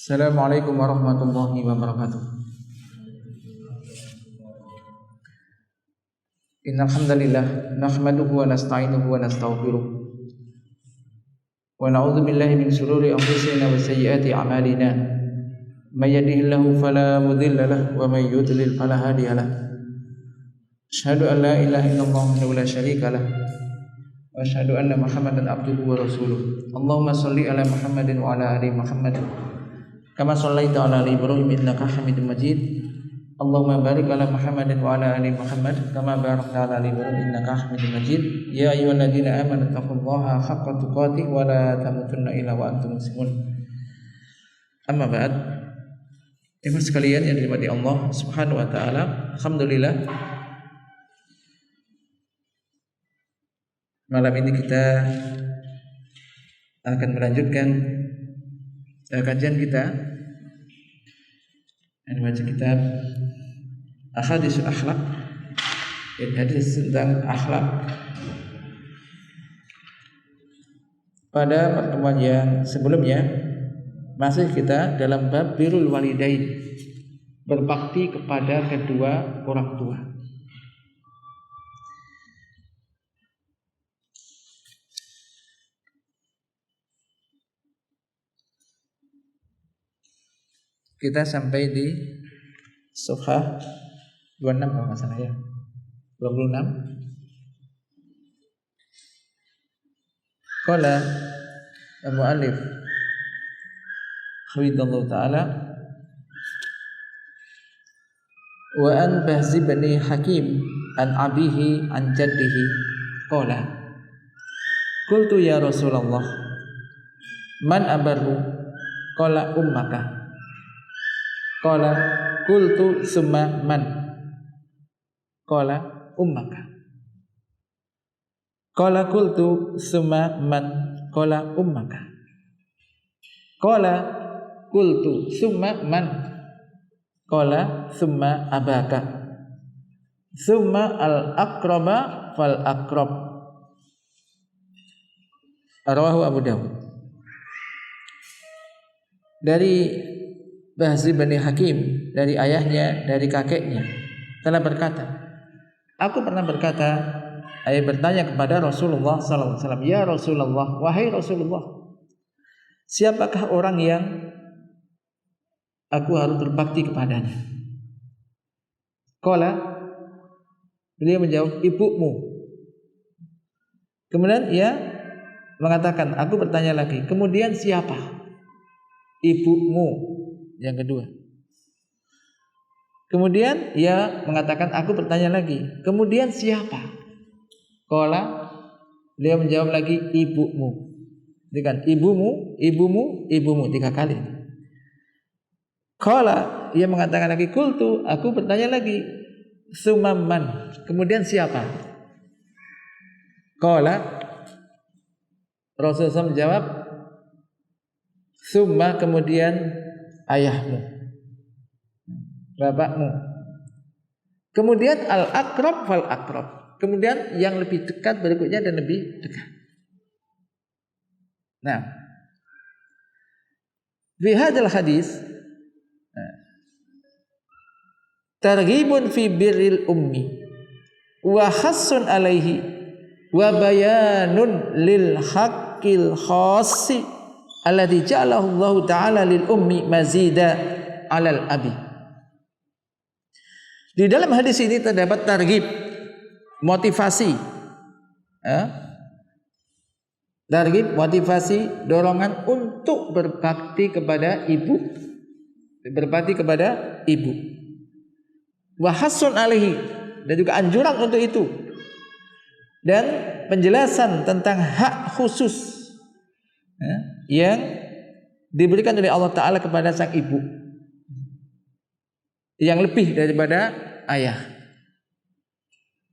Assalamualaikum warahmatullahi wabarakatuh. Innal hamdalillah nahmaduhu wa nasta'inuhu wa nastaghfiruh wa na'udzu billahi min shururi anfusina wa sayyiati a'malina. May yahdihillahu fala mudilla lahu wa may yudlil fala hadiya lahu. Asyhadu an la ilaha illallah wahdahu la syarika lahu wa asyhadu anna Muhammadan abduhu wa rasuluh. Allahumma shalli ala Muhammadin wa ala ali Muhammad kama shallaita ala ali Ibrahim innaka Hamidum Majid. Allahumma barik ala Muhammadin wa ala ali Muhammad kama barakta ala ali Ibrahim innaka Hamidum Majid. Ya ayyuhalladzina amanu taqullaha haqqa tuqatih wa la tamutunna illa wa antum muslimun. Amma ba'd. Ibu sekalian yang dirahmati Allah Subhanahu wa taala, alhamdulillah malam ini kita akan melanjutkan kajian kita yang membaca kitab Ahaditsul Akhlaq, hadis tentang akhlak. Pada pertemuan yang sebelumnya masih kita dalam bab birrul walidain, berbakti kepada kedua orang tua. Kita sampai di safhah 26 kalau nggak salah ya, 26. Qala al-mu'allif hafidhahullah ta'ala wa an Bahz bin Hakim an abihi an jaddihi qala qultu ya Rasulullah man abarru qala ummaka qala qultu summa man qala ummaka qala qultu summa man qala ummaka qala qultu summa man qala summa abaka summa al aqraba fal aqrab. Rawahu Abu Dawud. Dari Bahz bin Hakim, dari ayahnya, dari kakeknya, telah berkata, aku pernah berkata, ayah bertanya kepada Rasulullah SAW, ya Rasulullah, wahai Rasulullah, siapakah orang yang aku harus berbakti kepadanya? Qala, beliau menjawab, ibumu. Kemudian ia mengatakan, aku bertanya lagi, kemudian siapa? Ibumu. Yang kedua. Kemudian ia mengatakan, aku bertanya lagi, kemudian siapa? Qala, dia menjawab lagi, ibumu. Jadi kan ibumu, ibumu, ibumu 3 kali. Qala, ia mengatakan lagi, qultu, aku bertanya lagi, summan, kemudian siapa? Qala, Rasulullah menjawab, summa, kemudian ayahmu, bapakmu. Kemudian al-aqrab fal aqrab. Kemudian yang lebih dekat berikutnya dan lebih dekat. Nah, fi hadzal hadis targhibun fi birril ummi wa khassun alaihi wa bayanun lil haqqil khassi alladzi ja'alahu Allah Ta'ala lil ummi mazida 'alal abi. Di dalam hadis ini terdapat targhib, motivasi, targhib, motivasi, dorongan untuk berbakti kepada ibu, berbakti kepada ibu. Wa hasun alaihi, dan juga anjuran untuk itu, dan penjelasan tentang hak khusus yang diberikan oleh Allah Ta'ala kepada sang ibu, yang lebih daripada ayah.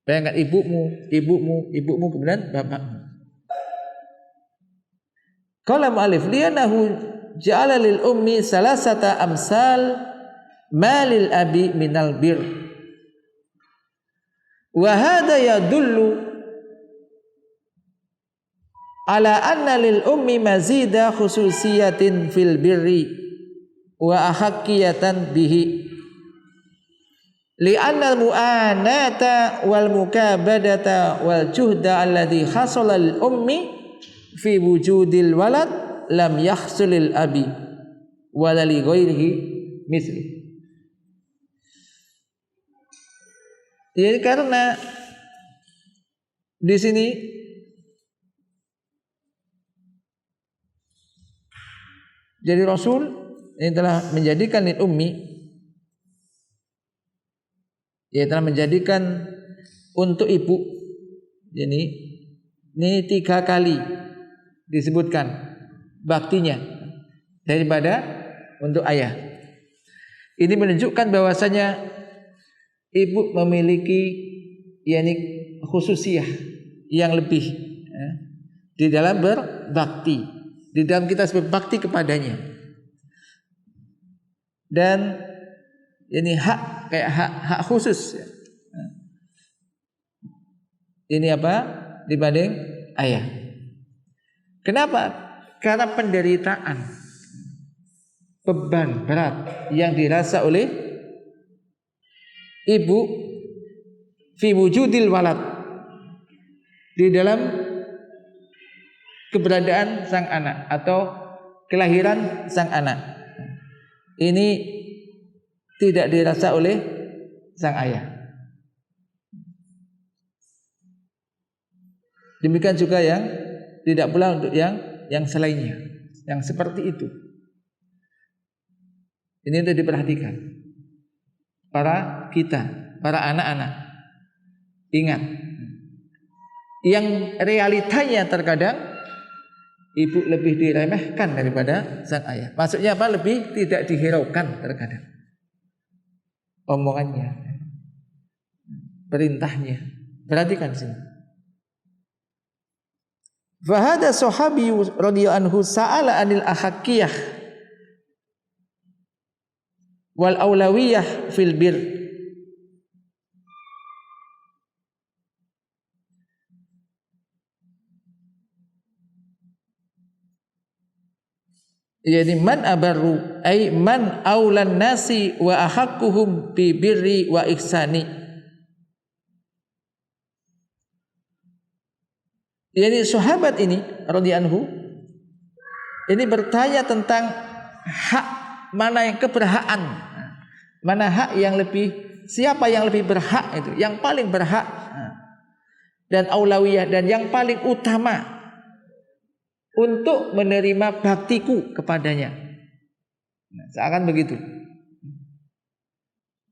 Bayangkan ibumu, ibumu, ibumu, kemudian bapakmu. Qala mu'allif li'annahu ja'ala lil ummi salasata amsal ma lil abi minal bir wa hadha yadullu ala anna lil ummi mazida khususiyatin fil birri wa ahaqqiyatan bihi li'anna al-mu'anata wal mukabadata wal juhda alladhi hasala lil ummi fi wujudil walad lam yahsul lil abi wala li ghairihi misli. Jadi karena di sini jadi Rasul ini telah menjadikan lil ummi, dia telah menjadikan untuk ibu. Jadi ini 3 kali disebutkan baktinya daripada untuk ayah. Ini menunjukkan bahwasanya ibu memiliki khususiyah yang lebih di dalam berbakti, di dalam kita berbakti kepadanya. Dan ini hak kayak hak khusus ya. Ini apa? Dibanding ayah. Kenapa? Karena penderitaan, beban berat yang dirasa oleh ibu fi wujudil walad, di dalam keberadaan sang anak atau kelahiran sang anak, ini tidak dirasa oleh sang ayah. Demikian juga yang tidak pula untuk yang selainnya, yang seperti itu. Ini untuk diperhatikan para anak-anak. Ingat, yang realitanya terkadang ibu lebih diremehkan daripada sang ayah. Maksudnya apa? Lebih tidak dihiraukan terkadang omongannya, perintahnya. Perhatikan sini. Fahada sahabi radhiyallahu anhu sa'ala anil ahaqqiyah wal aulawiyah fil bir. Yani man abarru ay man aulan nasi wa ahaqquhum bi birri wa ihsani. Yani sahabat ini radhiyallahu anhu ini bertanya tentang hak mana yang keberhakan, mana hak yang lebih, siapa yang lebih berhak itu, yang paling berhak, dan aulawiyah, dan yang paling utama untuk menerima baktiku kepadanya. Seakan begitu.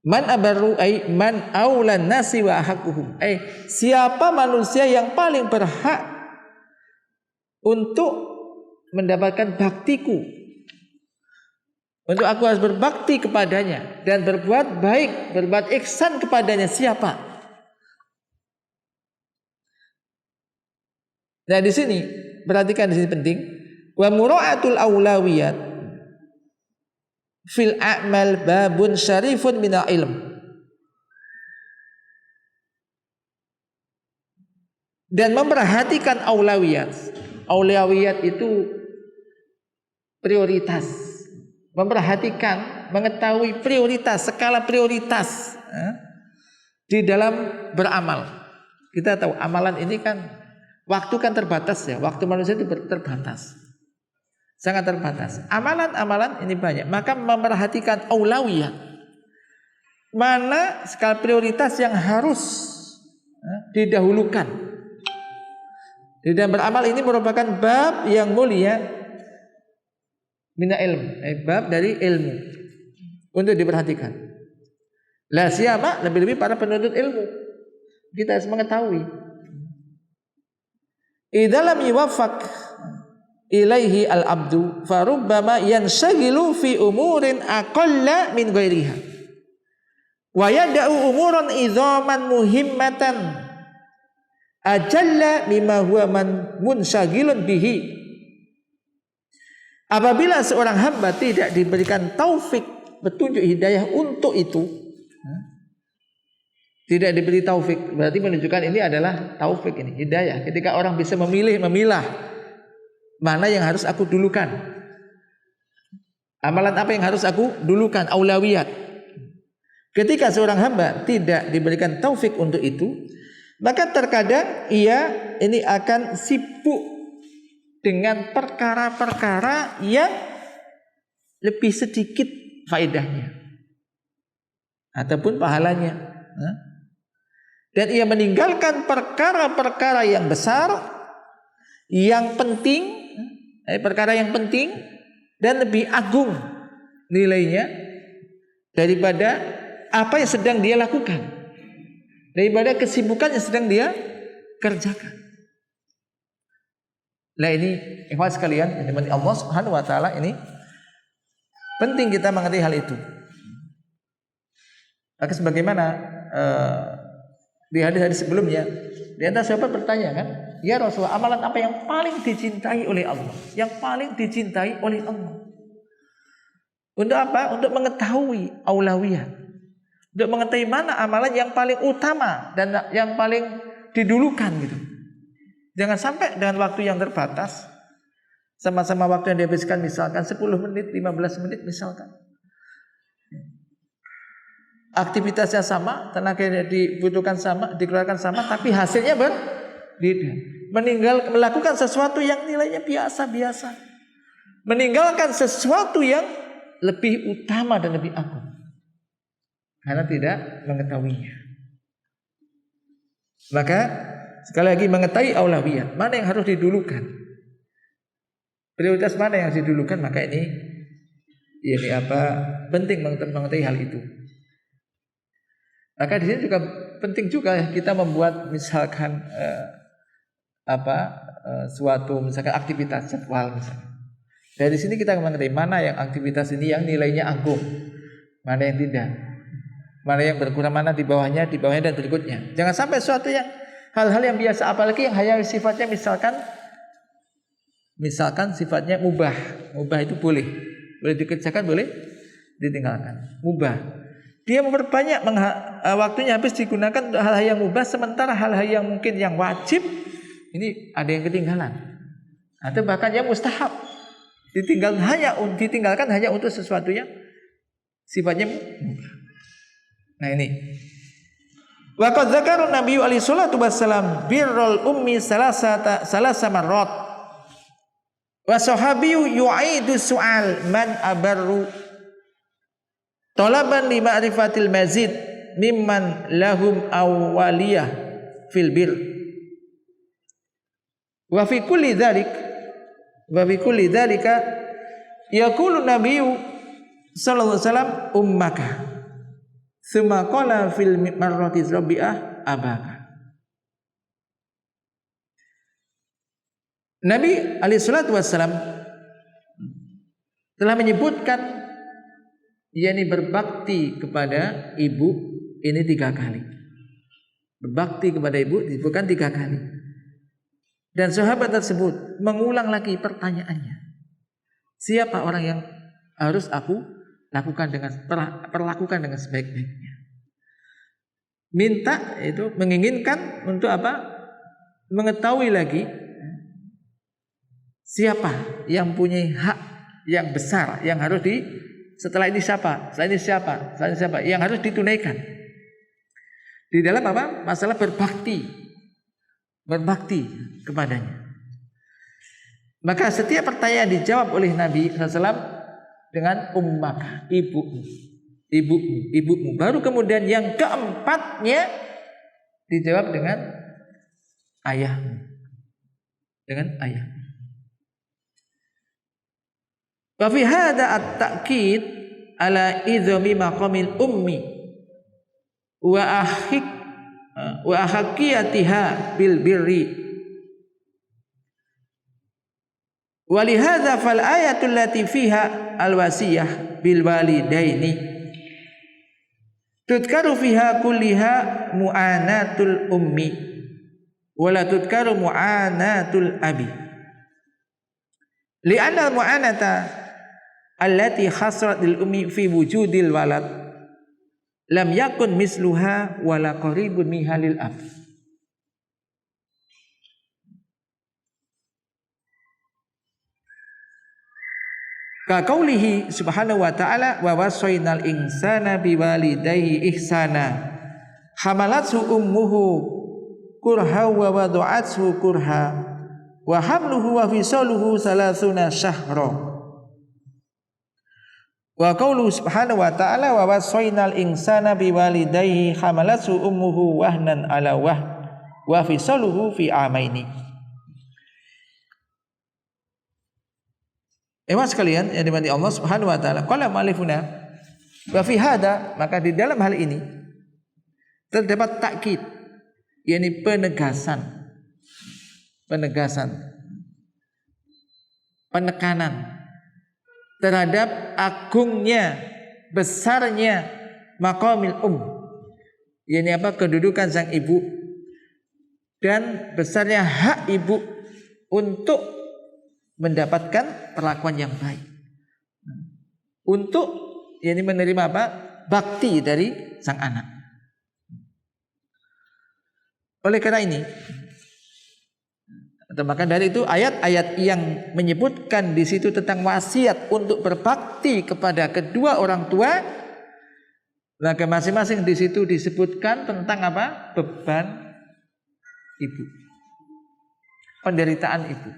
Man abarru ay man aulan nasi wa ahaqquhum. Siapa manusia yang paling berhak untuk mendapatkan baktiku, untuk aku harus berbakti kepadanya dan berbuat baik, berbuat ihsan kepadanya, siapa? Nah di sini perhatikan, di sini penting, wa mura'atul aulawiyat fil a'mal babun syarifun minal ilm. Dan memperhatikan aulawiyat. Aulawiyat itu prioritas. Memperhatikan, mengetahui prioritas, skala prioritas di dalam beramal. Kita tahu amalan ini kan waktu kan terbatas ya. Waktu manusia itu terbatas. Sangat terbatas. Amalan-amalan ini banyak. Maka memperhatikan aulawiyat. Mana skala prioritas yang harus didahulukan. Di dalam beramal ini merupakan bab yang mulia mina ilm. Bab dari ilmu. Untuk diperhatikan. La siyama, lebih-lebih para penuntut ilmu. Kita harus mengetahui. Idza lam yuwaffaq ilaihi al-abdu farubbama yanshagilu fi umurin aqalla min ghairiha wa yad'u umuran idhaman muhimmatan ajalla mimma huwa munshagilun bihi. Apabila seorang hamba tidak diberikan taufik, petunjuk hidayah untuk itu, tidak diberi taufik, berarti menunjukkan ini adalah taufik, ini hidayah. Ketika orang bisa memilah mana yang harus aku dulukan. Amalan apa yang harus aku dulukan? Aulawiyat. Ketika seorang hamba tidak diberikan taufik untuk itu, maka terkadang ia ini akan sibuk dengan perkara-perkara yang lebih sedikit faedahnya ataupun pahalanya. Dan ia meninggalkan perkara-perkara yang besar, yang penting, perkara yang penting dan lebih agung nilainya daripada apa yang sedang dia lakukan, daripada kesibukan yang sedang dia kerjakan. Nah ini ikhwan sekalian, yang dimana Allah Subhanahu wa taala, ini penting kita mengerti hal itu. Maka sebagaimana di hadis-hadis sebelumnya, di antara sahabat bertanya kan, ya Rasulullah, amalan apa yang paling dicintai oleh Allah? Yang paling dicintai oleh Allah. Untuk apa? Untuk mengetahui aulawiyah. Untuk mengetahui mana amalan yang paling utama dan yang paling didulukan gitu. Jangan sampai dengan waktu yang terbatas, sama-sama waktu yang dihabiskan misalkan 10 menit, 15 menit misalkan. Aktivitasnya sama, tenaga yang dibutuhkan sama, dikeluarkan sama, tapi hasilnya berbeda. Melakukan sesuatu yang nilainya biasa-biasa. Meninggalkan sesuatu yang lebih utama dan lebih agung, karena tidak mengetahuinya. Maka sekali lagi mengetahui aulawiyah, mana yang harus didulukan, prioritas mana yang harus didulukan, maka ini penting mengetahui hal itu. Maka di sini juga penting juga kita membuat misalkan suatu misalkan aktivitas jadwal misalnya. Dari sini kita mengetahui mana yang aktivitas ini yang nilainya agung, mana yang tidak, mana yang berkurang, mana di bawahnya dan berikutnya. Jangan sampai suatu yang hal-hal yang biasa, apalagi yang hanya sifatnya misalkan sifatnya mubah itu boleh dikerjakan, boleh ditinggalkan, mubah. Dia memperbanyak waktunya habis digunakan untuk hal-hal yang mubah, sementara hal-hal yang mungkin yang wajib ini ada yang ketinggalan, atau bahkan yang mustahab ditinggalkan hanya untuk sesuatu yang sifatnya mubah. Nah ini. Wa qad dzakara Nabi alaihi salatu wassalam birrul ummi salasa marrat. Wa sahabiyyu yu'idu su'al man abarru talaban li ma'rifatil mazid mimman lahum awwaliyah fil bir. Wa fi kulli dzalika yaqulu nabiyyu sallallahu alaihi wasallam ummaka tsumma qala fil marrati rabi'ah abaka. Nabi alaihi salatu wasallam telah menyebutkan yakni berbakti kepada ibu ini 3 kali. Berbakti kepada ibu disebutkan 3 kali. Dan sahabat tersebut mengulang lagi pertanyaannya. Siapa orang yang harus aku perlakukan dengan sebaik-baiknya? Minta itu menginginkan untuk apa? Mengetahui lagi siapa yang punya hak yang besar yang harus setelah ini siapa yang harus ditunaikan di dalam apa? Masalah berbakti kepadanya. Maka setiap pertanyaan dijawab oleh Nabi SAW dengan ummaka, ibumu. Baru kemudian yang keempatnya dijawab dengan ayahmu. Wa fi hadza at-ta'kid ala idhami maqamil ummi wa ahaqiyatiha bil birri. Wa li hadza fal ayatul lati fiha al wasiyah bil walidaini tudkaru fiha kulliha mu'anatul ummi wa la tudkaru mu'anatul abi. Li'anna al-mu'anata allati khasrat lil ummi fi wujudil walad lam yakun misluha wala qaribun minha lil ab. Ka qaulihi subhanahu wa ta'ala wa wasainal insana biwalidayhi ihsana hamalathu ummuhu kurha wa wada'athu kurha wa hamluhu wa fisaluhu salasuna syahra. Wa qauluhu subhanahu wa ta'ala wa wasainal insana biwalidayhi hamalathu ummuhu wahnan ala wahn wa fisaluhu fi amaini. Emas sekalian yang dimani Allah subhanahu wa ta'ala, qala mu'allifuna wa fi hada, maka di dalam hal ini terdapat takkid, yakni penegasan, penekanan terhadap agungnya, besarnya maqamil yakni kedudukan sang ibu dan besarnya hak ibu untuk mendapatkan perlakuan yang baik, untuk yakni menerima bakti dari sang anak. Oleh karena ini, maka dari itu ayat-ayat yang menyebutkan di situ tentang wasiat untuk berbakti kepada kedua orang tua, maka masing-masing di situ disebutkan tentang beban ibu, penderitaan ibu,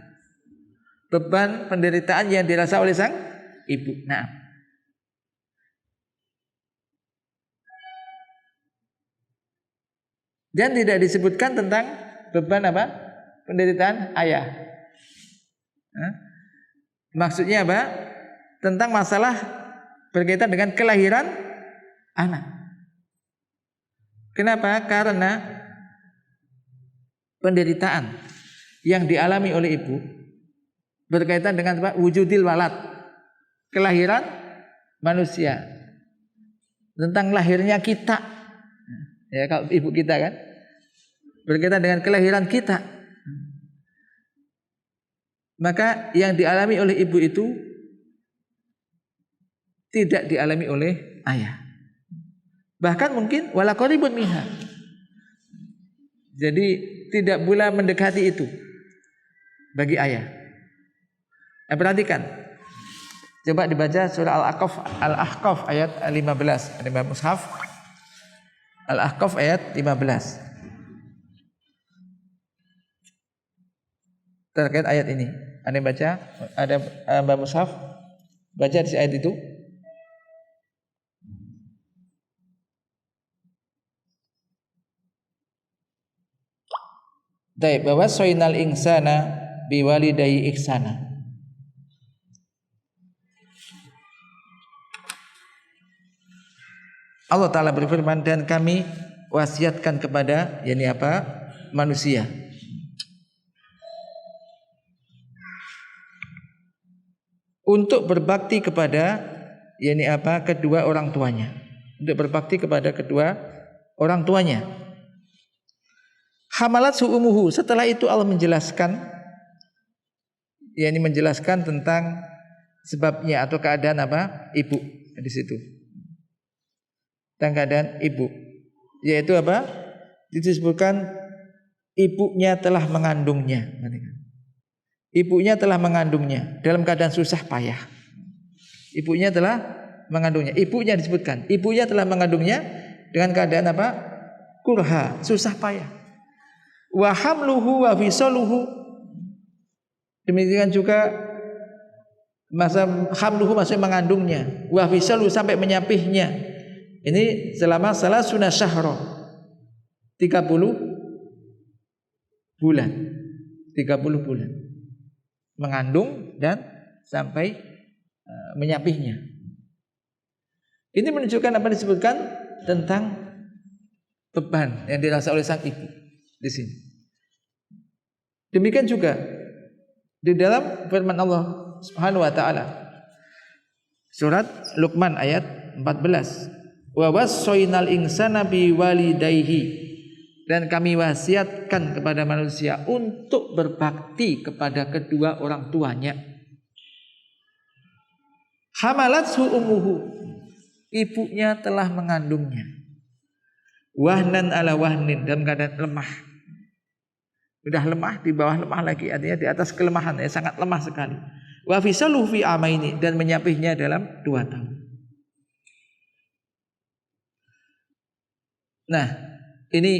beban penderitaan yang dirasa oleh sang ibu. Nah, dan tidak disebutkan tentang beban penderitaan ayah. Maksudnya tentang masalah berkaitan dengan kelahiran anak. Kenapa? Karena penderitaan yang dialami oleh ibu berkaitan dengan wujudil walad, kelahiran manusia, tentang lahirnya kita, ya kalau ibu kita kan, berkaitan dengan kelahiran kita. Maka yang dialami oleh ibu itu tidak dialami oleh ayah, bahkan mungkin wala qaribun minha. Jadi tidak pula mendekati itu bagi ayah. Perhatikan, coba dibaca surah Al-Ahqaf ayat 15, ada mushaf Al-Ahqaf ayat 15 terkait ayat ini. Ada yang baca, ada Mbak mushaf baca di ayat itu. Baik, bahwa soinal insana biwalidayhi ihsana. Allah Ta'ala berfirman, dan kami wasiatkan kepada manusia untuk berbakti kepada kedua orang tuanya, untuk berbakti kepada kedua orang tuanya. Hamalathu ummuhu, setelah itu Allah menjelaskan menjelaskan tentang sebabnya atau keadaan ibu di situ. Dan keadaan ibu, yaitu disebutkan ibunya telah mengandungnya. Ibunya telah mengandungnya dalam keadaan susah payah. Ibunya telah mengandungnya. Ibunya disebutkan, ibunya telah mengandungnya dengan keadaan kurha, susah payah. Wa hamluhu wa fisaluhu, demikian juga masa hamluhu, maksudnya mengandungnya, wa fisaluhu, sampai menyapihnya. Ini selama salasuna syahra, 30 bulan. 30 bulan mengandung dan sampai menyapihnya. Ini menunjukkan disebutkan tentang beban yang dirasa oleh sang ibu di sini. Demikian juga di dalam firman Allah Subhanahu wa taala surat Luqman ayat 14. Wa wassaynal insana biwalidayhi, dan kami wasiatkan kepada manusia untuk berbakti kepada kedua orang tuanya. Hamalathu ummuhu, ibunya telah mengandungnya. Wahnan ala wahnin, dalam keadaan lemah. Sudah lemah, di bawah lemah lagi, artinya di atas kelemahan, sangat lemah sekali. Wa fisaluhu fi amaini, dan menyapihnya dalam 2 tahun. Nah, ini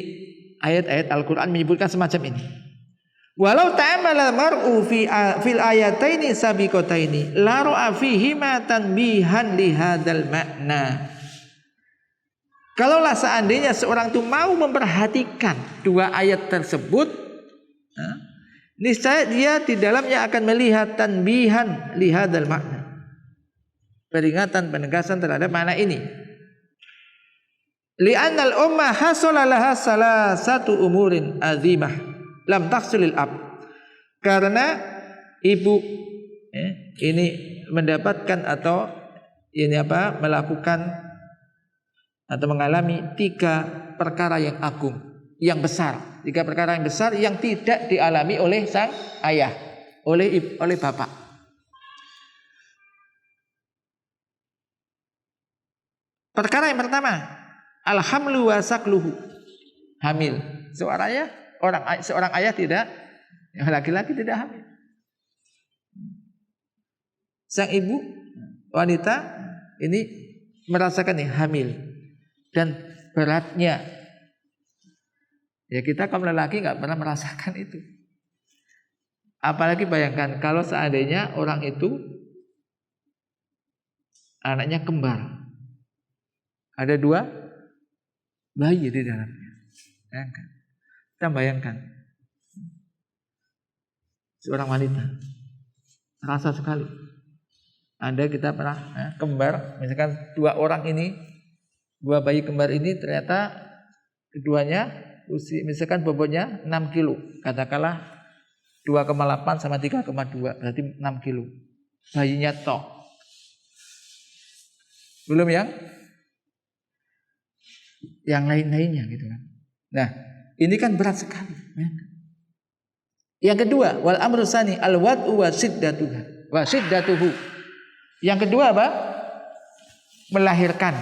ayat-ayat Al-Quran menyebutkan semacam ini. Walau ta'amala mar'u fil ayataini sabiqataini la ra'a fihima tanbihan li hadzal makna. Kalaulah seandainya seorang itu mau memperhatikan 2 ayat tersebut, niscaya dia di dalamnya akan melihat tanbihan li hadzal makna, peringatan, penegasan terhadap makna ini. Li'annal ummah hasala laha salasatu umurin azimah lam tahsulil ab. Karena ibu ini mendapatkan atau melakukan atau mengalami 3 perkara yang agung, yang besar, 3 perkara yang besar yang tidak dialami oleh sang ayah, oleh bapak. Perkara yang pertama, alhamlu wa sakluhu, hamil. Seorang ayah tidak, yang laki-laki tidak hamil. Sang ibu wanita ini merasakan hamil dan beratnya. Ya, kita kaum lelaki nggak pernah merasakan itu. Apalagi bayangkan kalau seandainya orang itu anaknya kembar, ada 2 bayi di dalamnya. Kita bayangkan seorang wanita rasa sekali. Kita pernah kembar, misalkan 2 orang ini, 2 bayi kembar ini ternyata keduanya misalkan bobotnya 6 kilo, katakanlah 2,8 sama 3,2, berarti 6 kilo. Bayinya tok. Belum yang lain-lainnya gitu kan. Nah, ini kan berat sekali. Yang kedua, wal amru tsani al wad'u wa siddatuhu. Yang kedua apa? Melahirkan.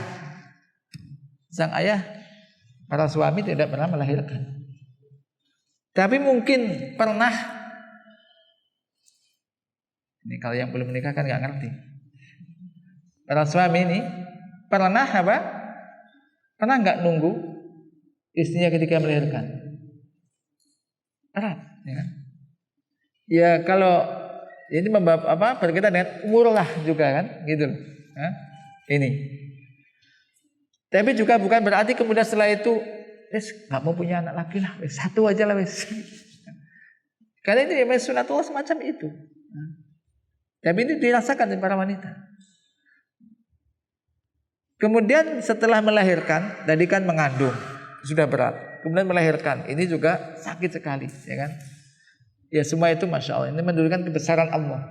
Sang ayah, para suami tidak pernah melahirkan. Tapi mungkin pernah. Ini kalau yang belum menikah kan nggak ngerti. Para suami ini pernah apa? Pernah nggak nunggu istrinya ketika melahirkan? Erat, ya kan? Ya kalau ini berkaitan dengan umur lah juga kan, gitu. Ini. Tapi juga bukan berarti kemudian setelah itu, nggak mau punya anak lagi lah, 1 aja lah wes. Karena ini sunatullah semacam itu. Tapi ini dirasakan oleh para wanita. Kemudian setelah melahirkan, tadi kan mengandung, sudah berat. Kemudian melahirkan, ini juga sakit sekali, ya kan? Ya semua itu masya Allah, ini menunjukkan kebesaran Allah.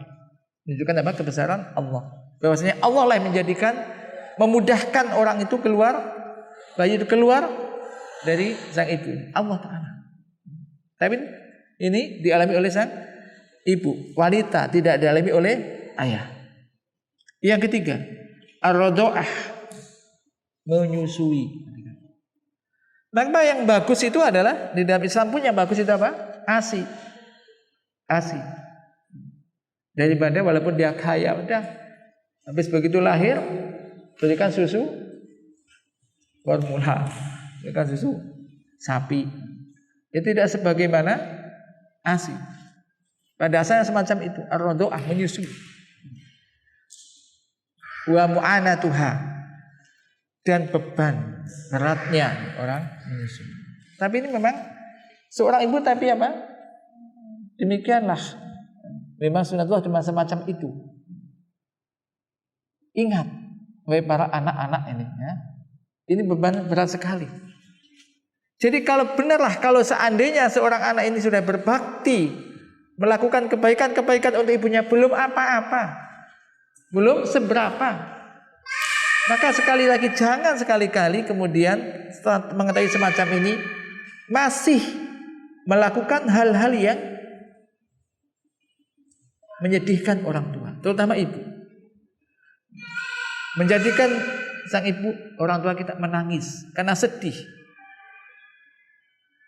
Menunjukkan apa? Kebesaran Allah. Bahwasanya Allah lah yang memudahkan orang itu keluar, bayi itu keluar dari sang ibu. Allah Ta'ala. Tapi ini dialami oleh sang ibu, wanita, tidak dialami oleh ayah. Yang ketiga, ar-radha'ah, menyusui. Maka yang bagus itu adalah di dalam Islam pun yang bagus itu apa? ASI. Daripada walaupun dia kaya, udah habis begitu lahir berikan susu formula, berikan susu sapi. Itu tidak sebagaimana ASI. Pada dasarnya semacam itu, ar-radha'ah, menyusui. Wa mu'anatuha, dan beban beratnya orang menyusui. Tapi ini memang seorang ibu, tapi apa? Demikianlah. Memang sunatullah cuma semacam itu. Ingat, wahai para anak-anak ini, ya, ini beban berat sekali. Jadi kalau benarlah, kalau seandainya seorang anak ini sudah berbakti, melakukan kebaikan-kebaikan untuk ibunya, belum apa-apa, belum seberapa, maka sekali lagi jangan sekali-kali kemudian setelah mengetahui semacam ini masih melakukan hal-hal yang menyedihkan orang tua, terutama ibu. Menjadikan sang ibu, orang tua kita menangis karena sedih,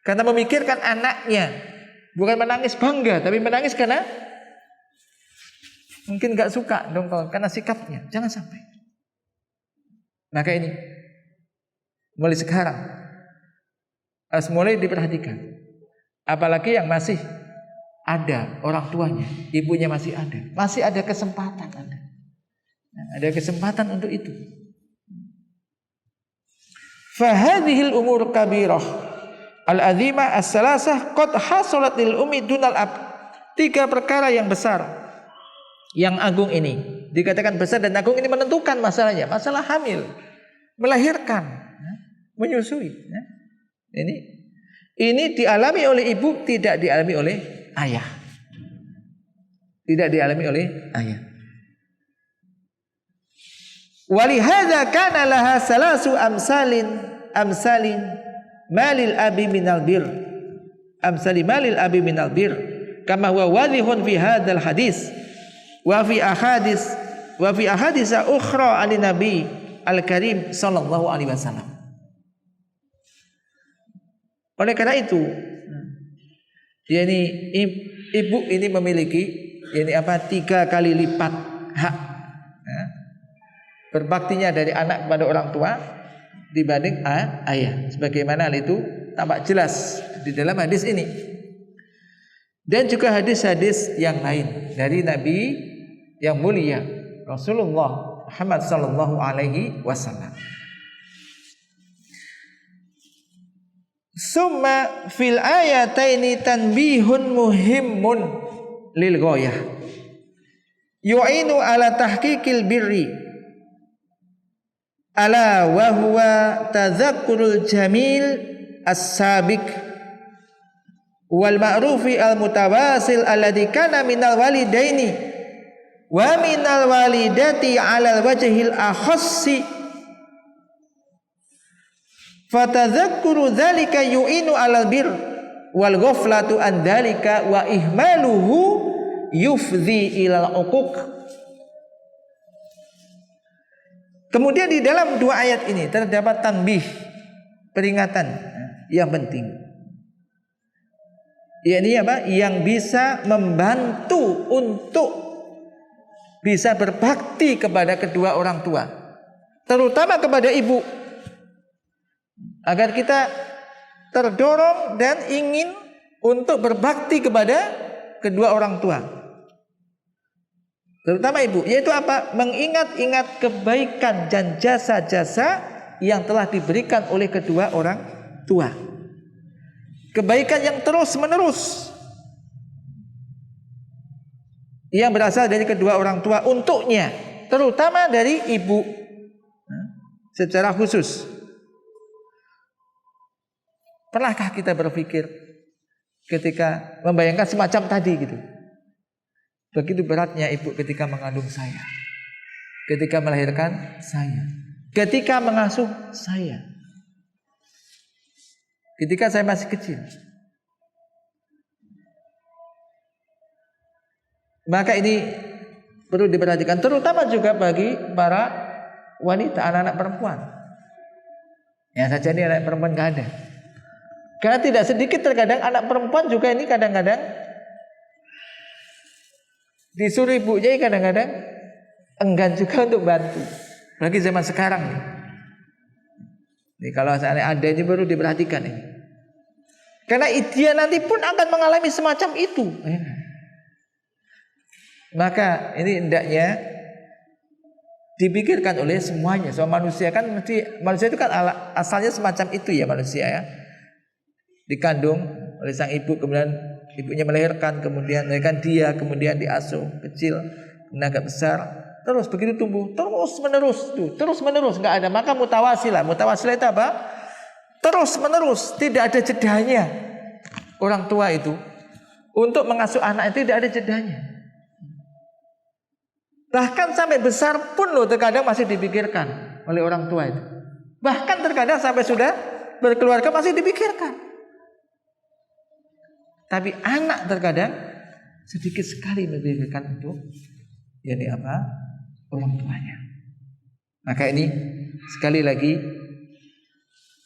karena memikirkan anaknya. Bukan menangis bangga, tapi menangis karena Mungkin gak suka dong karena sikapnya. Jangan sampai. Maka ini mulai sekarang harus mulai diperhatikan. Apalagi yang masih ada orang tuanya, ibunya masih ada kesempatan Anda. Ada kesempatan untuk itu. Fahadhil umur kabirah al-azimah as-salasah qad hasalat lil ummi dunal ab. 3 perkara yang besar, yang agung ini. Dikatakan besar dan agung ini menentukan masalahnya, masalah hamil, melahirkan, menyusui. Ini dialami oleh ibu, tidak dialami oleh ayah. Tidak dialami oleh ayah. Walihadza kana laha salasu amsalin malil abi minal bir. Amsali malil abi minal bir. Kama huwa wadhihun fi hadzal hadis wa fi ahadits ukhra an nabi al-karim sallallahu alaihi wasallam. Oleh karena itu, ibu ini memiliki 3 kali lipat hak berbaktinya dari anak kepada orang tua dibanding ayah. Sebagaimana hal itu tampak jelas di dalam hadis ini. Dan juga hadis-hadis yang lain dari Nabi yang mulia Rasulullah Muhammad sallallahu alaihi wasallam. Summa fil ayataini tanbihun muhimmun lil ghayah. Yu'inu ala tahqiqil birri. Ala wa huwa tadhakkurul jamil as-sabiq wal ma'rufi al mutawasil alladhi kana minal walidaini wa minal walidati alal wajhil akhassi fatadhakkuru dhalika yu'inu alal bir wal ghaflatu an dhalika wa ihmaluhu yufdhi ilal uquq. Kemudian di dalam 2 ayat ini terdapat tanbih, peringatan yang penting. Ini yang bisa membantu untuk bisa berbakti kepada kedua orang tua, terutama kepada ibu, agar kita terdorong dan ingin untuk berbakti kepada kedua orang tua, terutama ibu, yaitu mengingat-ingat kebaikan dan jasa-jasa yang telah diberikan oleh kedua orang tua. Kebaikan yang terus-menerus yang berasal dari kedua orang tua untuknya, terutama dari ibu secara khusus. Pernahkah kita berpikir ketika membayangkan semacam tadi gitu? Begitu beratnya ibu ketika mengandung saya, ketika melahirkan saya, ketika mengasuh saya, ketika saya masih kecil. Maka ini perlu diperhatikan, terutama juga bagi para wanita, anak-anak perempuan. Ya saja ini anak perempuan gak ada. Karena tidak sedikit terkadang anak perempuan juga ini kadang-kadang disuruh ibunya, kadang-kadang enggan juga untuk bantu. Lagi zaman sekarang nih. Ini kalau seandainya ada, ini baru diperhatikan ini. Karena dia nanti pun akan mengalami semacam itu. Maka ini hendaknya dipikirkan oleh semuanya. So manusia itu kan asalnya semacam itu ya manusia ya. Dikandung oleh sang ibu, kemudian ibunya melahirkan, kemudian melahirkan dia, kemudian diasuh kecil, kemudian agak besar. Terus begitu tumbuh, terus menerus, nggak ada. Maka mutawasilah itu apa? Terus menerus, tidak ada jedanya. Orang tua itu untuk mengasuh anak itu tidak ada jedanya. Bahkan sampai besar pun loh terkadang masih dipikirkan oleh orang tua itu. Bahkan terkadang sampai sudah berkeluarga masih dipikirkan. Tapi anak terkadang sedikit sekali memikirkan untuk orang tuanya. Maka ini sekali lagi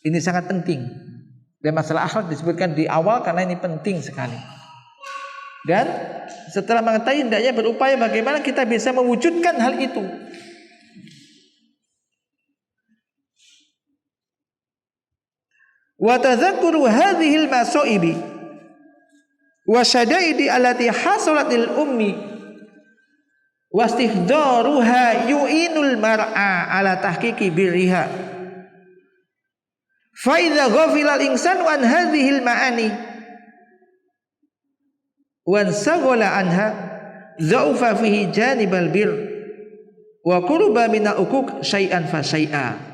ini sangat penting. Dan masalah akhlak disebutkan di awal karena ini penting sekali. Dan setelah mengetahui hendaknya berupaya bagaimana kita bisa mewujudkan hal itu. Wa tadzakkuru hadhil masaibi wa syadaidi allati hasalat lil ummi wastihdharuha yu'inul mar'a ala tahqiqi birriha fa idza ghafila al-insanu an hadhil ma'ani wa ansaghala anha zaufa fihi janibal bir wa qurba min al-uquq syai'an fa syai'a.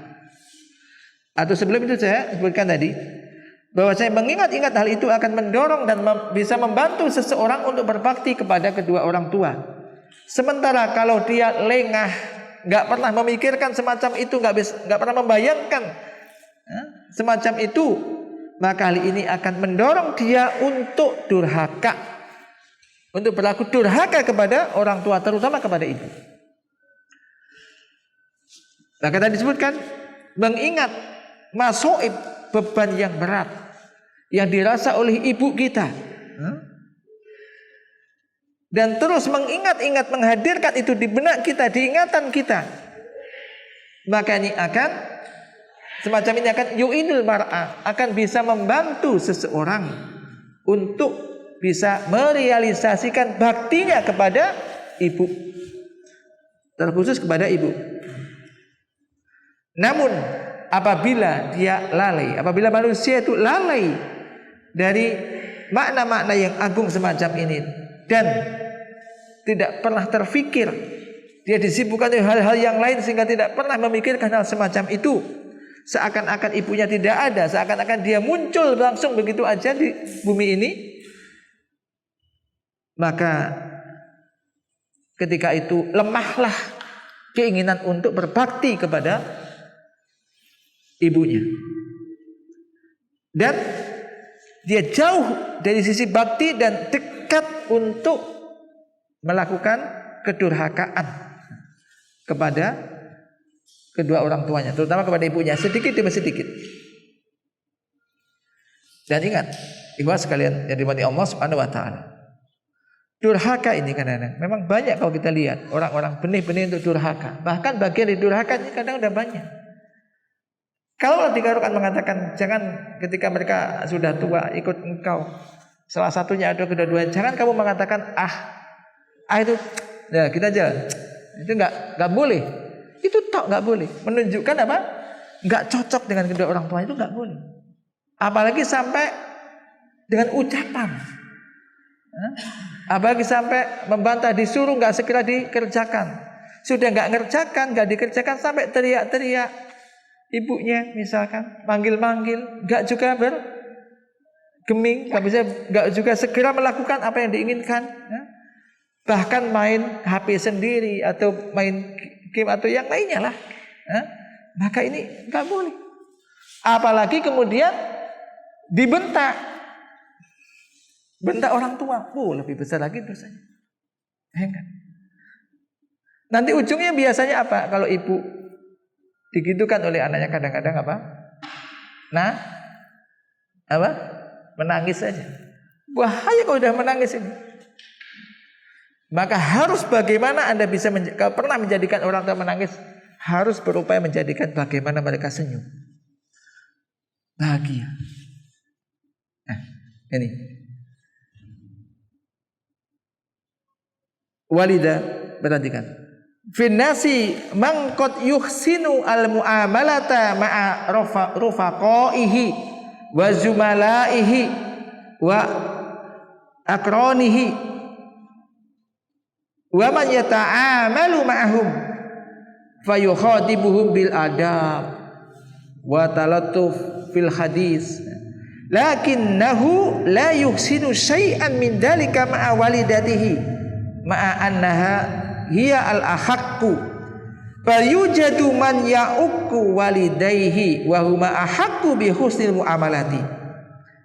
Atau sebelum itu saya sebutkan tadi bahwa saya mengingat-ingat hal itu akan mendorong dan bisa membantu seseorang untuk berbakti kepada kedua orang tua. Sementara kalau dia lengah, nggak pernah memikirkan semacam itu, nggak pernah membayangkan semacam itu, maka hal ini akan mendorong dia untuk durhaka, untuk berlaku durhaka kepada orang tua, terutama kepada ibu. Maka tadi disebutkan mengingat masoib, beban yang berat yang dirasa oleh ibu kita, dan terus mengingat-ingat, menghadirkan itu di benak kita, di ingatan kita, maka ini akan semacam ini akan yu'inul mar'a, akan bisa membantu seseorang untuk bisa merealisasikan baktinya kepada ibu, terkhusus kepada ibu. Namun apabila dia lalai, apabila manusia itu lalai dari makna-makna yang agung semacam ini dan tidak pernah terfikir, dia disibukkan dengan hal-hal yang lain sehingga tidak pernah memikirkan hal semacam itu, seakan-akan ibunya tidak ada, seakan-akan dia muncul langsung begitu aja di bumi ini, maka ketika itu lemahlah keinginan untuk berbakti kepada ibunya, dan dia jauh dari sisi bakti dan dekat untuk melakukan kedurhakaan kepada kedua orang tuanya, terutama kepada ibunya, sedikit demi sedikit. Dan ingat, ibu sekalian yang dirahmati Allah Subhanahu wa taala, durhaka ini kadang-kadang memang banyak kalau kita lihat orang-orang benih-benih untuk durhaka. Bahkan bagian dari durhaka ini kadang udah banyak. Kalau dikarukan mengatakan jangan ketika mereka sudah tua ikut engkau, salah satunya atau kedua-duanya, jangan kamu mengatakan itu ya kita aja, itu nggak boleh, itu nggak boleh, menunjukkan apa, nggak cocok dengan kedua orang tua, itu nggak boleh, apalagi sampai dengan ucapan, apalagi sampai membantah, disuruh nggak segera dikerjakan, sudah nggak ngerjakan, nggak dikerjakan sampai teriak-teriak. Ibunya misalkan manggil-manggil, nggak juga bergeming, nggak juga segera melakukan apa yang diinginkan, bahkan main HP sendiri atau main game atau yang lainnya lah, maka ini nggak boleh. Apalagi kemudian dibentak, bentak orang tua, lebih besar lagi dosanya. Nanti ujungnya biasanya apa? Kalau ibu digitukan oleh anaknya kadang-kadang apa? Menangis saja. Bahaya kalau udah menangis ini. Maka harus bagaimana Anda bisa kalau pernah menjadikan orang tua menangis, harus berupaya menjadikan bagaimana mereka senyum, bahagia. Ini walida, perhatikan. Finnasi mangkot yuhsinu al muamalata ma'a rufaqaihi wa zumalaihi wa akronihi wa man yata'amalu ma'ahum fayukhatibuhum bil adab wa talattuf fil hadis lakinnahu la yuhsinu syai'an min dalika ma'a walidatihi ma'a annaha hiya al-ahaqqu fa yujadu man ya'uqqu walidayhi wa huma ahaqqu bi husnil muamalati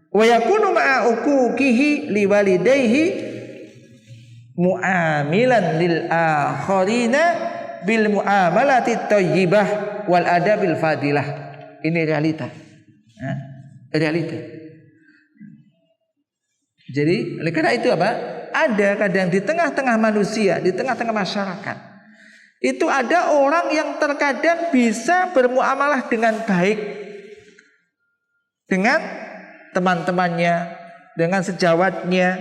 wa yakunu ma'a uquqihi li walidayhi mu'amilan lil akharina bil muamalati thayyibah wal adabil fadilah. Ini realita. Realita. Jadi oleh karena itu apa? ada kadang di tengah-tengah manusia, di tengah-tengah masyarakat, itu ada orang yang terkadang bisa bermuamalah dengan baik dengan teman-temannya, dengan sejawatnya,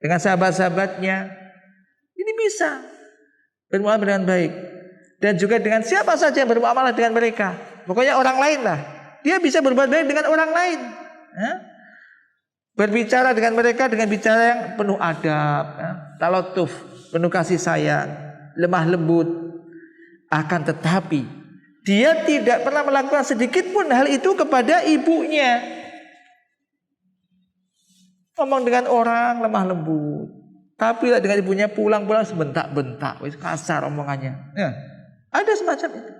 dengan sahabat-sahabatnya. Ini bisa bermuamalah dengan baik. Dan juga dengan siapa saja yang bermuamalah dengan mereka. Pokoknya orang lain lah. Dia bisa berbuat baik dengan orang lain. Berbicara dengan mereka dengan bicara yang penuh adab, talatuf, penuh kasih sayang, lemah lembut. Akan tetapi dia tidak pernah melakukan sedikit pun hal itu kepada ibunya. Ngomong dengan orang lemah lembut, tapi dengan ibunya pulang-pulang sebentak-bentak, kasar omongannya. Ada semacam itu.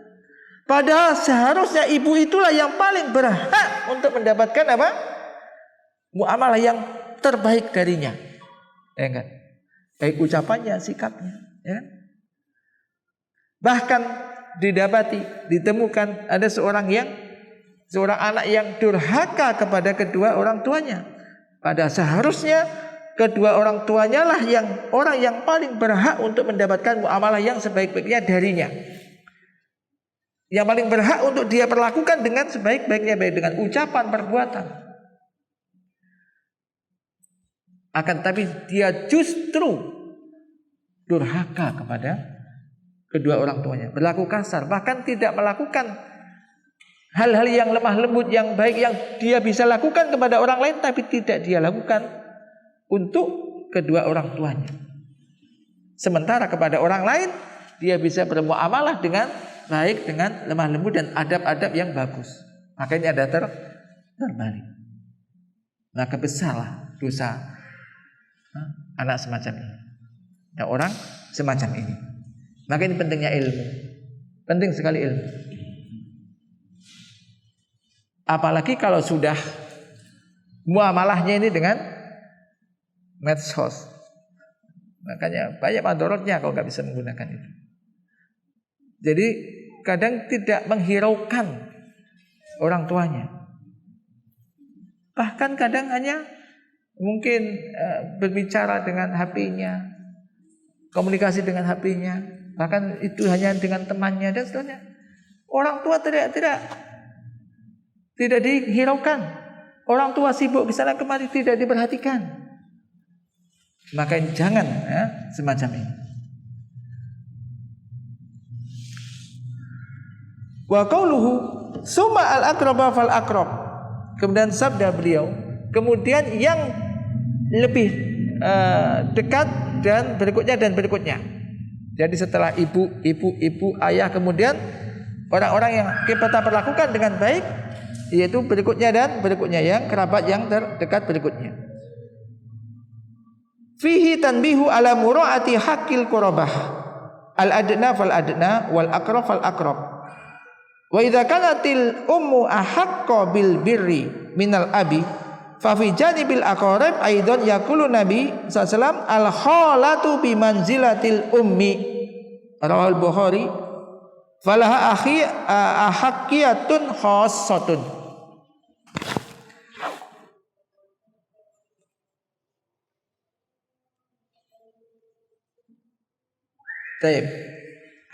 Padahal seharusnya ibu itulah yang paling berhak untuk mendapatkan apa? Muamalah yang terbaik darinya. Ya kan? Baik ucapannya, sikapnya, ya kan? Bahkan ditemukan ada seorang anak yang durhaka kepada kedua orang tuanya. Padahal seharusnya kedua orang tuanya lah orang yang paling berhak untuk mendapatkan muamalah yang sebaik-baiknya darinya. Yang paling berhak untuk dia perlakukan dengan sebaik-baiknya, baik dengan ucapan, perbuatan. Akan tapi dia justru durhaka kepada kedua orang tuanya, berlaku kasar, bahkan tidak melakukan hal-hal yang lemah lembut, yang baik yang dia bisa lakukan kepada orang lain, tapi tidak dia lakukan untuk kedua orang tuanya. Sementara kepada orang lain dia bisa bermuamalah dengan baik, dengan lemah lembut dan adab-adab yang bagus. Maka ini ada terbalik. Maka besarlah dosa anak semacam ini, dan orang semacam ini. Maka ini pentingnya ilmu. Penting sekali ilmu. Apalagi kalau sudah muamalahnya ini dengan medsos. Makanya banyak madorotnya kalau nggak bisa menggunakan itu. Jadi kadang tidak menghiraukan orang tuanya. Bahkan kadang hanya mungkin berbicara dengan HP-nya, komunikasi dengan HP-nya, bahkan itu hanya dengan temannya dan seterusnya. Orang tua tidak dihiraukan. Orang tua sibuk ke sana kemari, tidak diperhatikan. Maka jangan semacam ini. Wa qauluhu summa al-aqraba fal aqrab. Kemudian sabda beliau, kemudian yang lebih dekat dan berikutnya. Jadi setelah ibu, ayah, kemudian orang-orang yang kita perlakukan dengan baik, yaitu berikutnya yang kerabat yang terdekat berikutnya. Fihi tanbihu ala muraati haqqil qurabah al-adna fal adna wal aqrab fal aqrab. Wa idza kanatil ummu ahaqqa bil birri minal abi fa fi janibil aqrab aidan yaqulu nabi sallallahu alaihi wasallam al khalatu bi manzilatil ummi rawal Bukhari falaha ahaqqiyatun khassatun. Baik,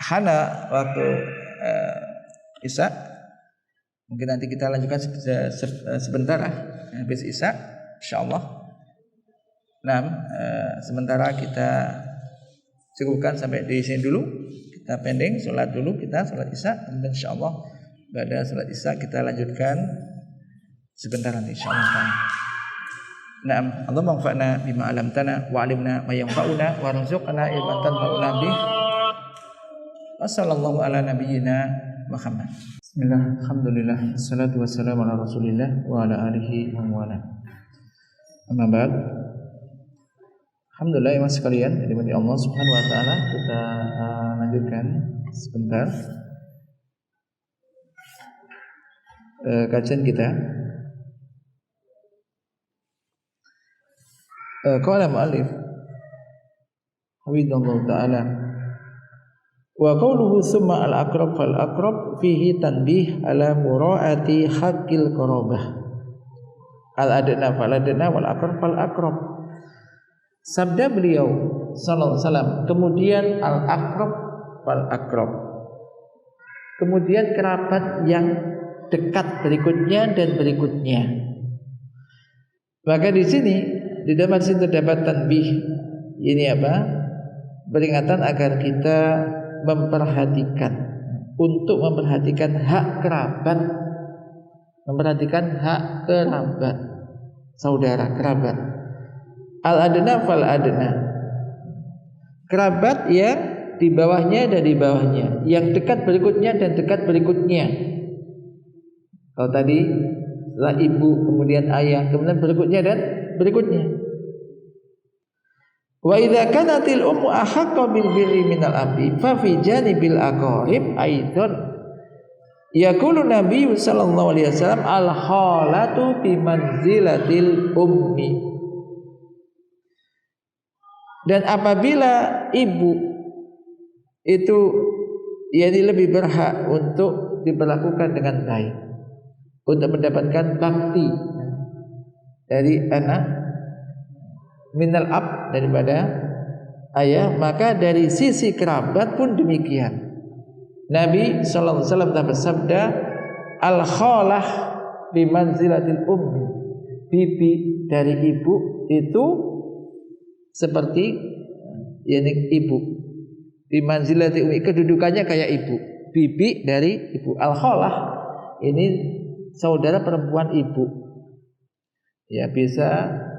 hana waktu Isya, mungkin nanti kita lanjutkan sebentar habis Isya, insyaallah. Nah, sementara kita cukupkan sampai di sini dulu. Kita pending, sholat dulu, kita sholat Isya, dan insyaallah pada sholat Isya kita lanjutkan sebentar nanti insyaallah. Naam, Allahumma anfa'na bima 'allamtana wa 'allimna ma yanfa'una warzuqna ilman tanfa'una bih. Wassallallahu ala nabiyyina Muhammad. Bismillah, alhamdulillah, wassalatu wassalamu ala rasulillah wa ala alihi wa wala. Amma ba'd. Alhamdulillah ya mas sekalian, dari Allah Subhanahu wa taala, kita lanjutkan sebentar kajian kita. Qala mu'allif hafizallahu ta'ala wa qawluhu summa al-aqrab fal aqrab fihi tanbih ala mura'ati haqqil qarabah al-adna fal adna wal aqrab fal aqrab. Sabda beliau sallallahu alaihi wasallam, kemudian al-aqrab wal aqrab. Kemudian kerabat yang dekat berikutnya dan berikutnya. Maka di sini di dalam sini terdapat tanbih. Ini apa? Peringatan agar kita untuk memperhatikan hak kerabat, saudara kerabat. Al-adna fal adna. Kerabat yang di bawahnya dan di bawahnya, yang dekat berikutnya dan dekat berikutnya. Kalau tadi setelah ibu, kemudian ayah, kemudian berikutnya dan berikutnya. Wa idza kanatil ummu ahaqqa bil birri minal abi fa fi janibil aqarib aidan yaqulu Nabi sallallahu alaihi wasallam al khalatu bi manzilatil ummi. Dan apabila ibu itu yakni lebih berhak untuk diperlakukan dengan baik, untuk mendapatkan bakti dari anak, minal ab, daripada ayah, maka dari sisi kerabat pun demikian. Nabi sallallahu alaihi wasallam bersabda, al khalah bi manzilatil ummi. Bibi dari ibu itu seperti yakni ibu. Bi manzilatil ummi, kedudukannya kayak ibu. Bibi dari ibu. Al khalah ini saudara perempuan ibu. Ya, bisa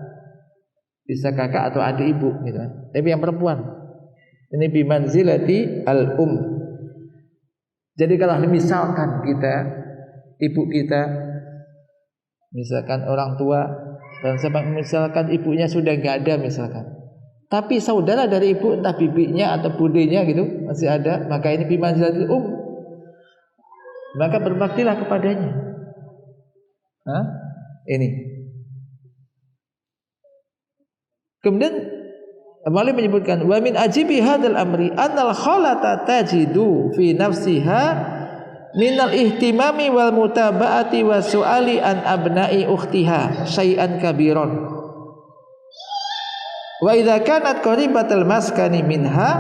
kakak atau adik ibu gitu kan. Tapi yang perempuan. Ini bi manzilati al-um. Jadi kalau misalkan ibu kita misalkan orang tua dan misalkan ibunya sudah enggak ada misalkan. Tapi saudara dari ibu entah bibinya atau budenya gitu masih ada, maka ini bi manzilatil Maka berbaktilah kepadanya. Ini. Kemudian Malik menyebutkan wa min ajibi hadzal amri annal khalata tajidu fi nafsiha minal ihtimami wal mutaba'ati wa su'ali an abna'i ukhtiha syai'an kabiran wa idza kanat qaribatal maskani minha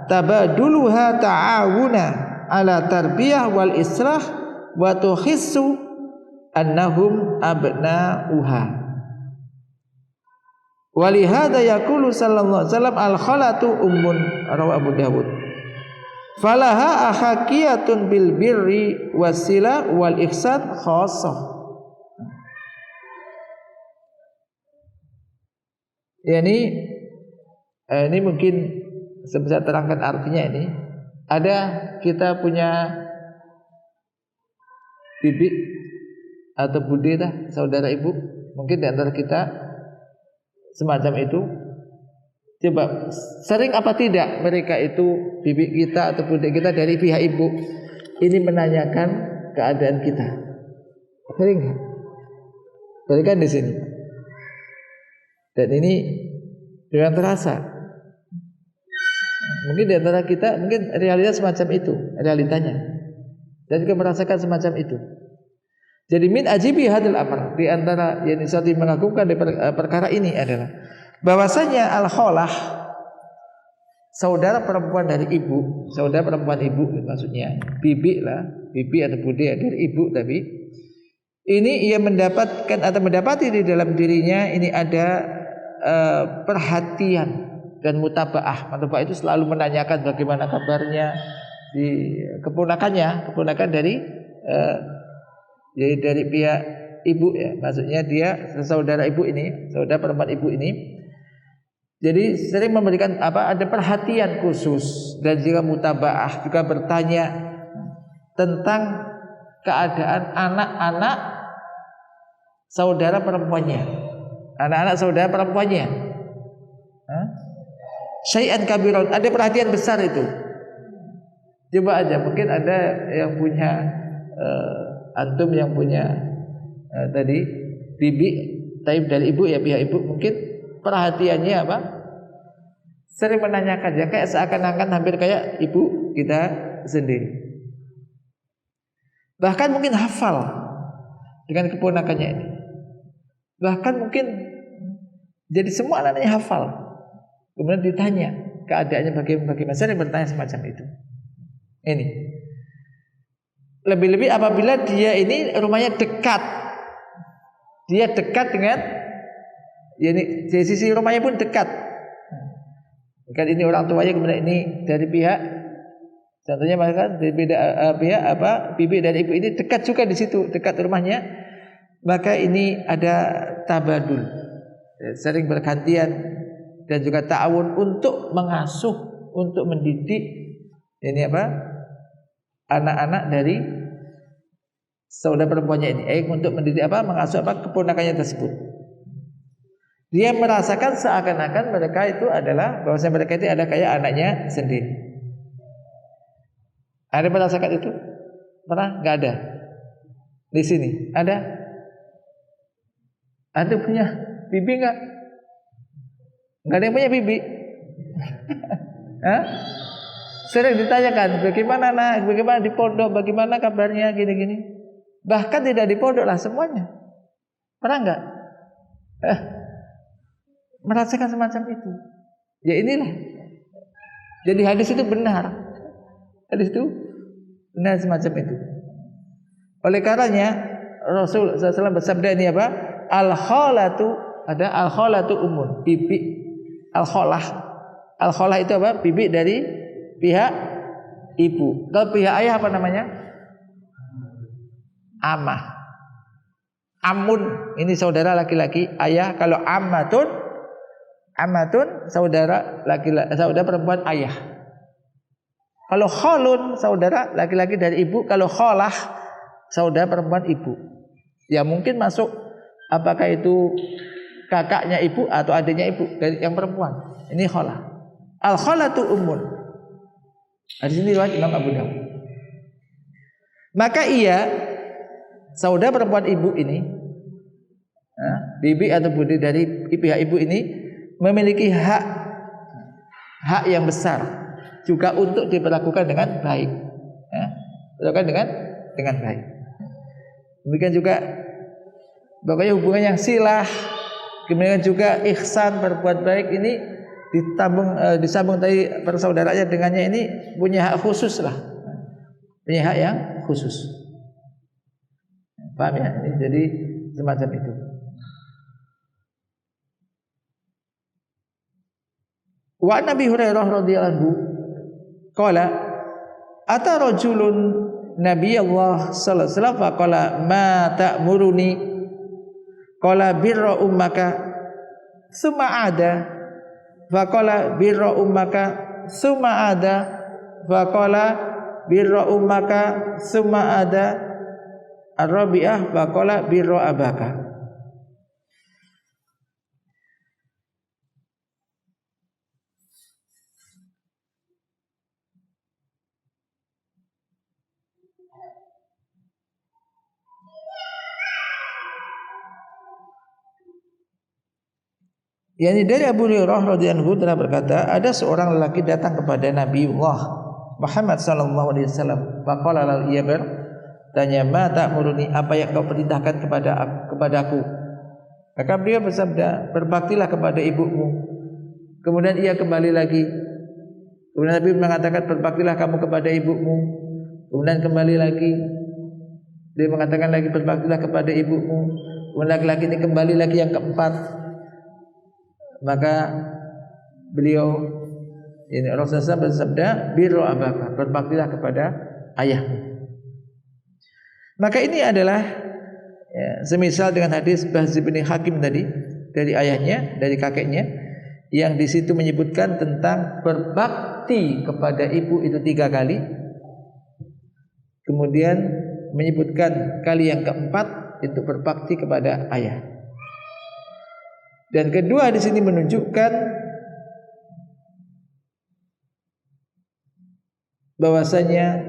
tabaduluha ta'awuna ala tarbiyah wal israh wa tuhissu annahum abna'uha. Walihada yaqulu sallallahu alaihi wasallam al khalatu ummun, rawahu Abu Dawud. Falaha ahaqiyatun bil birri wasila wal ihsan khassah. Ini mungkin saya terangkan artinya ini. Ada kita punya bibi atau bude saudara ibu, mungkin di antara kita semacam itu. Coba sering apa tidak mereka itu bibi kita atau bude kita dari pihak ibu ini menanyakan keadaan kita? Sering nggak? Berikan di sini. Dan ini dengan terasa. Mungkin di antara kita mungkin realitas semacam itu, realitanya. Dan juga merasakan semacam itu. Jadi min ajibi hadil amr, di antara yang disati mengagumkan dari perkara ini adalah bahwasanya al khalah saudara perempuan dari ibu, saudara perempuan ibu maksudnya bibi atau bude dari ibu, tapi ini ia mendapatkan atau mendapati di dalam dirinya ini ada perhatian dan mutabaah. Mutabaah itu selalu menanyakan bagaimana kabarnya di keponakan dari jadi dari pihak ibu ya, maksudnya dia saudara ibu ini, saudara perempuan ibu ini. Jadi sering memberikan ada perhatian khusus dan juga mutabaah, juga bertanya tentang keadaan anak-anak saudara perempuannya. Anak-anak saudara perempuannya. Syai'an kabiran, ada perhatian besar itu. Coba aja mungkin ada yang punya antum yang punya tadi bibi taib dari ibu ya, pihak ibu, mungkin perhatiannya apa? Sering menanyakan ya, kayak seakan-akan hampir kayak ibu kita sendiri. Bahkan mungkin hafal dengan keponakannya ini. Bahkan mungkin jadi semua anaknya hafal. Kemudian ditanya keadaannya bagaimana. Sering bertanya semacam itu. Ini. Lebih-lebih apabila dia ini rumahnya dekat. Dia dekat dengan ini dari sisi rumahnya pun dekat. Kan ini orang tuanya, kemudian ini dari pihak, contohnya maka dari pihak bibi dari ibu ini dekat juga di situ, dekat rumahnya. Maka ini ada tabadul, sering bergantian, dan juga ta'awun untuk mengasuh, untuk mendidik ini anak-anak dari saudara perempuannya ini, untuk mendidik mengasuh keponakannya tersebut. Dia merasakan seakan-akan mereka itu adalah, bahwasanya mereka itu ada kayak anaknya sendiri. Ada merasakan itu? Pernah? Nggak ada. Di sini ada? Ada punya bibi nggak? Nggak ada yang punya bibi. Hah? Sering ditanyakan, bagaimana nak, bagaimana di pondok, bagaimana kabarnya, gini-gini. Bahkan tidak di pondok lah semuanya. Pernah nggak? Merasakan semacam itu. Ya inilah. Jadi hadis itu benar. Hadis itu benar semacam itu. Oleh karenanya Rasul SAW bersabda ini Al-khalatu, ada al-khalatu umun, bibi al-khalah. Al-khalah itu bibi dari pihak ibu. Kalau pihak ayah apa namanya? Amah. Amun, ini saudara laki-laki ayah. Kalau amatun saudara laki-laki, saudara perempuan ayah. Kalau khalun saudara laki-laki dari ibu. Kalau khalah saudara perempuan ibu. Ya mungkin masuk apakah itu kakaknya ibu atau adiknya ibu dari yang perempuan. Ini khalah. Al khalatu ummun. Di sini riwayat Imam Abu Dawud. Maka saudara perempuan ibu ini, bibi atau budi dari pihak ibu ini memiliki hak yang besar juga untuk diperlakukan dengan baik. Diperlakukan dengan baik. Demikian juga pokoknya hubungan yang silah, kemudian juga ihsan, berbuat baik ini disambung tadi persaudaranya dengannya ini punya hak khusus lah. Punya hak yang khusus. Paham ya? Ini jadi semacam itu. Wa Nabi Hurairah radhiyallahu anhu qala ata rajulun Nabi Allah sallallahu alaihi wasallam faqala ma ta'muruni qala birra ummaka summa ada faqala birra ummaka summa ada faqala birra ummaka summa ada ar-rabi'ah faqala birra abaka. Yani dari Abu Hurairah radhiyallahu anhu telah berkata, ada seorang lelaki datang kepada Nabiullah Muhammad sallallahu alaihi wasallam. Faqala lahu ia bertanya, "Ma ta'muruni, apa yang kau perintahkan kepadaku?" Maka beliau bersabda, "Berbaktilah kepada ibumu." Kemudian ia kembali lagi. Kemudian Nabi mengatakan, "Berbaktilah kamu kepada ibumu." Kemudian kembali lagi. Dia mengatakan lagi, "Berbaktilah kepada ibumu." Kemudian laki-laki ini kembali lagi yang keempat. Maka beliau ini Rasulullah bersabda, "Birru abaka, berbaktilah kepada ayahmu." Maka ini adalah semisal dengan hadis Bahz bin Hakim tadi dari ayahnya, dari kakeknya, yang di situ menyebutkan tentang berbakti kepada ibu itu 3 kali. Kemudian menyebutkan kali yang keempat itu berbakti kepada ayah. Dan kedua di sini menunjukkan bahwasanya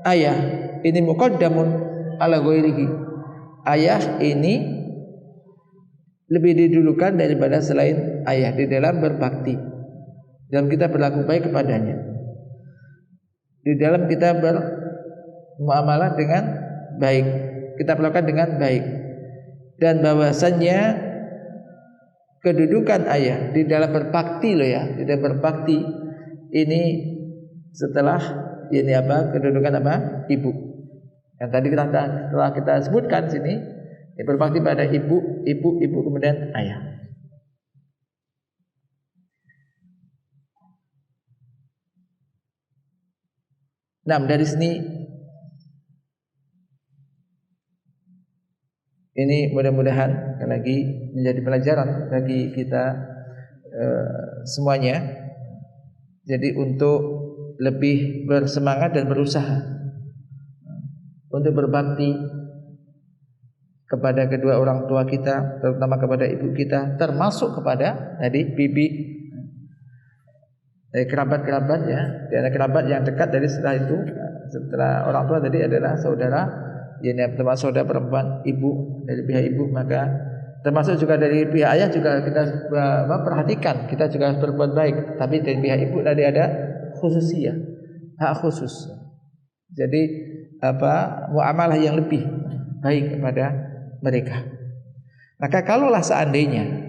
ayah ini muqaddamun ala ghairihi. Ayah ini lebih didulukan daripada selain ayah di dalam berbakti. Dalam kita berlaku baik kepadanya. Di dalam kita bermuamalah dengan baik. Kita perlakukan dengan baik. Dan bahwasanya kedudukan ayah di dalam berbakti loh ya, di dalam berbakti ini setelah ini apa? Kedudukan apa? Ibu. Yang tadi telah kita sebutkan sini, berbakti pada ibu kemudian ayah. Nah, dari sini ini mudah-mudahan lagi menjadi pelajaran bagi kita semuanya. Jadi untuk lebih bersemangat dan berusaha untuk berbakti kepada kedua orang tua kita, terutama kepada ibu kita, termasuk kepada tadi bibi, kerabat-kerabat ya, dan kerabat yang dekat dari setelah orang tua tadi adalah saudara, termasuk saudara perempuan ibu dari pihak ibu, maka termasuk juga dari pihak ayah juga kita perhatikan, kita juga harus berbuat baik. Tapi dari pihak ibu tadi ada khususiyah, hak khusus. Jadi muamalah yang lebih baik kepada mereka. Maka kalaulah seandainya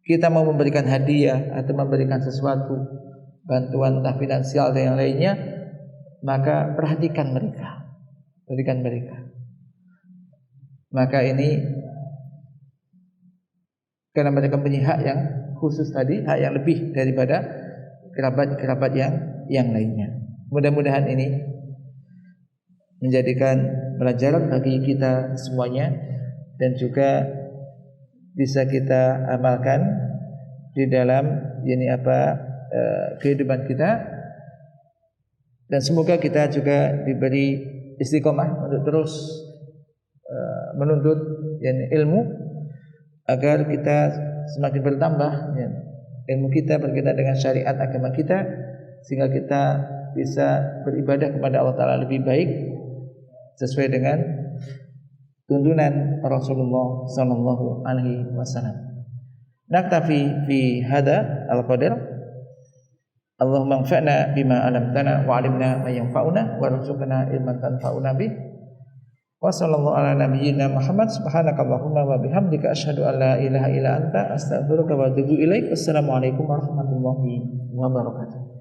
kita mau memberikan hadiah atau memberikan sesuatu, bantuan entah finansial dan yang lainnya, maka perhatikan mereka, berikan mereka. Maka ini karena mereka punya hak yang khusus tadi, hak yang lebih daripada kerabat-kerabat yang lainnya. Mudah-mudahan ini menjadikan pelajaran bagi kita semuanya dan juga bisa kita amalkan di dalam kehidupan kita, dan semoga kita juga diberi istiqomah untuk terus menuntut ilmu agar kita semakin bertambah ilmu kita berkaitan dengan syariat agama kita, sehingga kita bisa beribadah kepada Allah Ta'ala lebih baik sesuai dengan tuntunan Rasulullah sallallahu alaihi wasallam. Naktafi fi hada al-qadar. Allahumma anfa'na bima 'allamtana wa 'allimna ma yanfa'una warzuqna ilman tanfa'una bih. Wa sallallahu ala nabiyyina Muhammad subhanakallahumma wa bihamdika asyhadu an la ilaha illa anta astaghfiruka wa atubu ilaik. Wassalamualaikum warahmatullahi wabarakatuh.